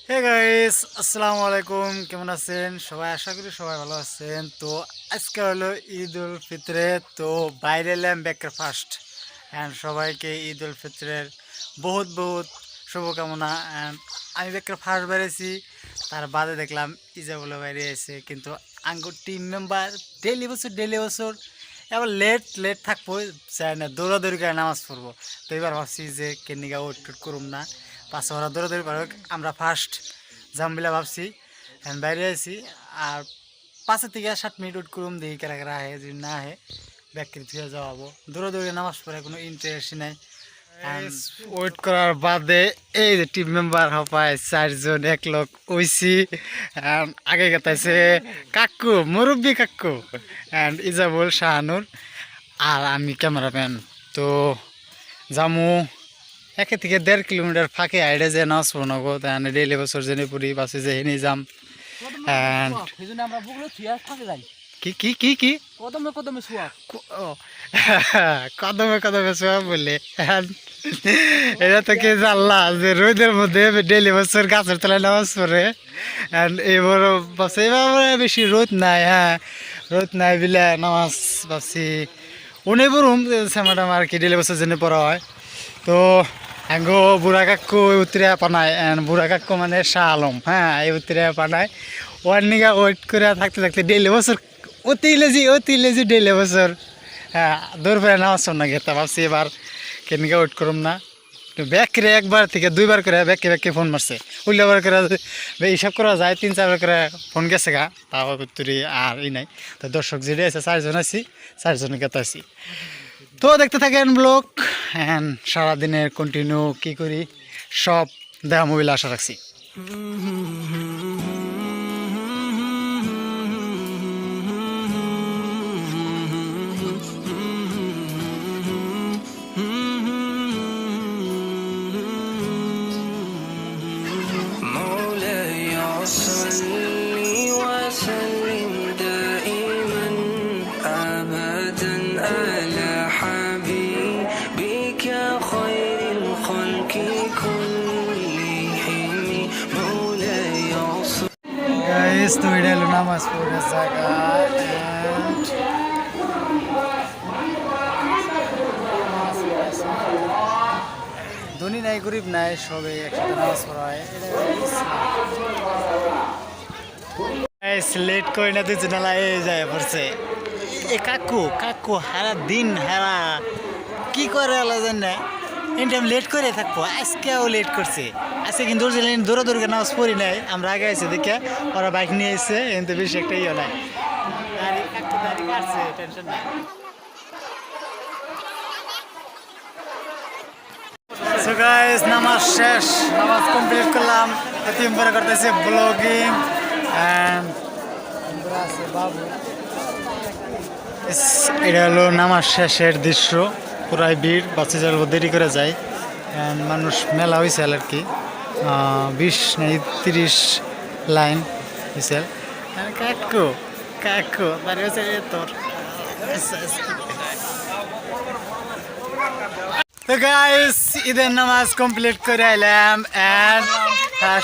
Hey guys, আসসালামু আলাইকুম। কেমন আছেন সবাই? আশা করি সবাই ভালো আছেন। তো আজকে হলো ঈদ উল ফিতরে। তো বাইরে এলাম ব্রেকফাস্ট অ্যান্ড সবাইকে ঈদ উল ফিতরের বহুত বহুত শুভকামনা। অ্যান্ড আমি ব্রেকফাস্ট বেড়েছি, তার বাদে দেখলাম ইজাবুল্লা বাইরে এসে, কিন্তু আঙ্গুর টিম মেম্বার ডেলি বছর এবার লেট লেট থাকবো, চাই না দৌড়াদৌড়ি করে নামাজ পড়বো। তো এবার ভাবছি যে কেনিকা ওয়েট টুট করুম না, 5 ওরা দৌড়াদৌড়ি পারো, আমরা ফার্স্ট জামবিলা ভাবছি। এখন বাইরে আছি আর 5 থেকে 7 মিনিট ওয়েট করুম, দেখি কেরা কেরা আহে, যদি না আহে ব্যাগকে ধুয়ে যাওয়াবো। দৌড়াদৌড়ি নামাজ পড়ে কোনো ইন্টারেস্ট নাই। ওয়েট করার বাদে এই যে টিম মেম্বার হপায় 4 জন এক লোক ওইসি। আগে গেতাইছে কাকু, মুরব্বী কাকু অ্যান্ড ইজাবুল শাহানুর, আর আমি ক্যামেরাম্যান। তো জামু 1 থেকে 1.5 কিলোমিটার ফাঁকে আইডে যে নাচ বনাবো, তাহলে ডেইলি বছর জেনে পড়ি বাসে যে হেনে যাম। অ্যান্ড কি কি কি কি কদমে কদমে সোয়াব ও, কদমে কদমে সব বললে। এটা তো কে জানলা যে রোদের মধ্যে ডেইলি বছর গাছের তলায় নামাজ পড়ে। এবার ভাবছি এবার বেশি রোদ নাই, হ্যাঁ রোদ নাই বিলে নামাজ ভাবছি উনি বরুম শ্যামাটাম আর কি ডেইলি বছর জেনে পড়া হয়। তো আঙ্গো বুড়া কাকু উতরে পানায়, বুড়া কাকু মানে শাহ আলম, হ্যাঁ এই উতরে পানায় ওয়ার নিগা ওয়েট করে থাকতে থাকতে ডেইলি বছর অতি লেজি ডেইলি বছর, হ্যাঁ দৌড় ফেরে নামাজ না গেতা ভাবছি এবার কেনিকা ওয়েট করুম না। ব্যাগকে 1 থেকে 2 বার করে ব্যাগকে ফোন মারছে, উল্লাবার করে হিসাব করা যায় 3-4 বার করে ফোন গেছে গা, তাও তুই আর ই নাই। তো দর্শক যেটা আছে 4 জন আছি, 4 জনের কথা আছি। তো দেখতে থাকেন ব্লগ অ্যান্ড সারাদিনের কন্টিনিউ কি করি সব দেখা মোবাইলে আশা রাখছি। গাইস তো এটা হলো নামাজ পড়ার জায়গা। ধনী নাই গরিব নাই, সবে একসাথে নামাজ পড়া হয়। লেট করে না তুই নালা এই যায় পড়ছে। এ কাকু কাকু হারা দিন হারা কি করে আলো জান টাইম লেট করে থাকবো, আজকেও লেট করছে। আজকে কিন্তু দৌড়াদৌড়ি নামাজ পড়ি নাই, আমরা আগে আছি দেখে ওরা বাইক নিয়ে এসছে, কিন্তু বেশি একটা ইয়ে নাই। টেনশন নাই। সো গাইস নামাজ শেষ, নামাজ কমপ্লিট করলাম। এতিম পরে করতেছে ব্লগিং অ্যান্ড আছে বাবু। এটা হলো নামাজ শেষের দৃশ্য, পুরাই ভিড়, বাচ্চা যার দেরি করে যায়। মানুষ মেলা হয়েছে আর কি, 20 না 30 লাইন হয়েছে। কাকু কাকু দাঁড়িয়েছে তোর। তো গাইস ঈদের নামাজ কমপ্লিট করে আইলাম অ্যান্ড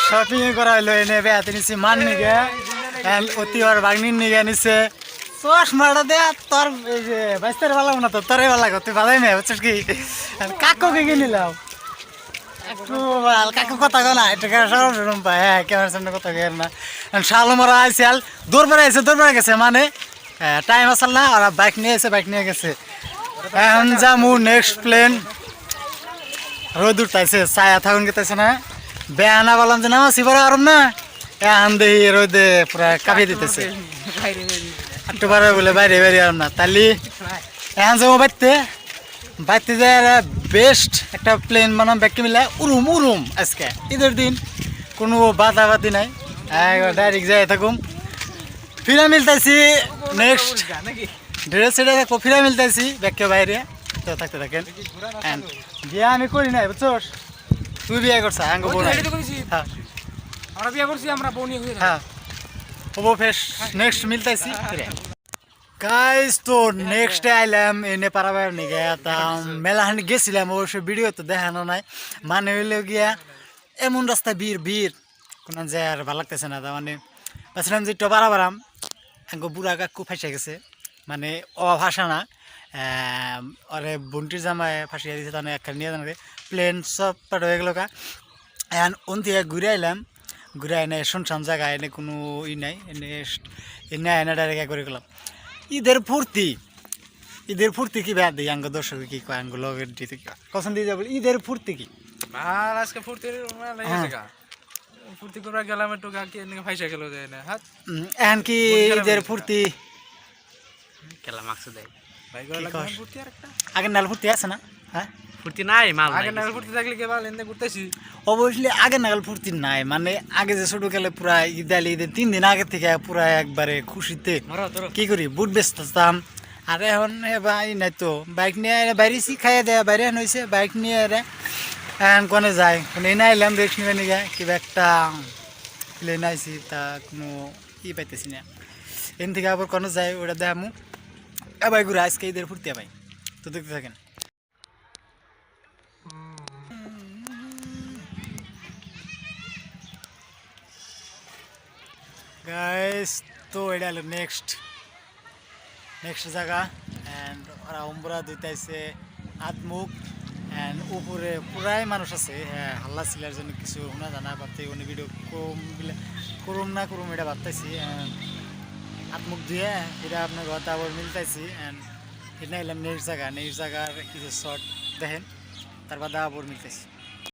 শপিং করা হইলো, এনে বেড়াতে নিছি মান নিগে অ্যান্ড অতি আর বাগনির নিগে নিছে চশমাটা দে। তোর এই যে বাইস্তারে ভালো না, তো তোরে ভালো লাগো, তুই ভালোই নেই বুঝছিস কি। কাকুকে কিনিলাম একটু কাকু কথা কো না, এটা সরম পায়, হ্যাঁ ক্যামেরার সামনে কথা কেন না। শালো মারা আইসাল দৌড় গেছে, মানে টাইম আসাল না, আর বাইক নিয়ে গেছে। এখন যামু নেক্সট প্লেন। রোদ উঠতেছে, ছায়া থাকুন গেতেছে না, বেয়ানা বললাম যে নামাজ এবারে আরম না, এখন দেখি রোদে পুরা কাঁপিয়ে দিতেছে। একটু বার বলে বাইরে আরম না, তাহলে এখন যাবো বাইতে যায় বেস্ট একটা প্লেন বানাম ব্যাগকে মিলে উরুম আজকে ঈদের দিন, কোনো বাধাবাধি নাই, ডাইরেক্ট যাই থাকুম। ফিরা মিলতেছি নেক্সট ড্রেস সেটা থাকবো, ফিরা মিলতেছি ব্যাগকে বাইরে। তো থাকতে থাকেন। বিয়ে আমি করি নাই বুঝছোস, তুই বিয়ে করছা আঙ্গ বোন। হ্যাঁ আমরা বিয়ে করছি, আমরা বউ নিয়ে হ্যাঁ হবো ফেস নেক্সট মিলতেছি। গাইস তো নেক্সট আইলাম এনে পারাবার নিগে, তা মেলাহানি গেছিলাম, অবশ্য ভিডিও তো দেখানো নাই। মানে হইলে গিয়া এমন রাস্তা ভিড় কোনো যে আর ভালো লাগতেছে না তার মানে ভাবছিলাম যে একটু বাড়াবাড়াম আঙ্গ বুড়া কাকু ফাঁসে গেছে মানে ভাষা না ওরে বন্টির জামায় ফাঁসিয়ে দিয়েছে তাহলে একটা নিয়ে জানাবে প্লেন সব পাঠ হয়ে গেল কা এখন ওন থেকে ঘুরে আইলাম ঘুরে এনে শুনশান জায়গা এনে কোনো নাই এনে এনে ডাইরেক্ট করে গেলাম ঈদের ফুর্তি কি ব্যাদ দিই আঙ্গ দর্শক কি কয় আঙ্গ লগের দিতে কি কখন দিয়ে যাবো ঈদের ফুর্তি কি আর আজকে ফুর্তির ফুর্তি করে গেলাম একটু কাকি এনে ফাইসা গেল যায় না হাত এখন কি ঈদের ফুর্তি কেলা মাকসুদ দেয় ভাই করে লাগবে ফুর্তি আর একটা আগের নাল ফুর্তি আছে না হ্যাঁ ফুর্তি নাই মাল আগে না ফুর্তি থাকলে কে ভালো এনে ঘুরতেছি অবশ্যই আগের নাগাল ফুর্তি নাই মানে আগে যে ছোট গেলে পুরা ঈদের 3 দিন আগে থেকে পুরা একবারে খুশিতে কি করি বুট বেচতাম আর এখন ভাই নাই তো বাইক নিয়ে বাইরে খাইয়ে দেয় বাইরে হয়েছে বাইক নিয়ে এখন কোনে যায় কোনো এনে আইলাম রেস্ট নিবে নিয়ে কিবা একটা প্লেন আইসি তা কোনো পাইতেছি না এন থেকে আবার কোনো যায় ওটা দেখামু এবার ঘুরে আজকে ঈদের ফুর্তি ভাই তো দেখতে থাকেন গাইস তো এটা হলো নেক্সট জায়গা অ্যান্ড ওরা উমরা দিতেছে আত্মুখ অ্যান্ড উপরে পুরাই মানুষ আছে হ্যাঁ হাল্লা সিলার জন্য কিছু শোনা জানা ভাবতে উনি ভিডিও করুম এটা ভাবতেছি আত্মুখ দিয়ে এটা আপনার কথা আবার মিলতেছি অ্যান্ড এটা এলাম নেক্সট জায়গার কিছু শর্ট দেখেন তারপর আবার মিলতেছি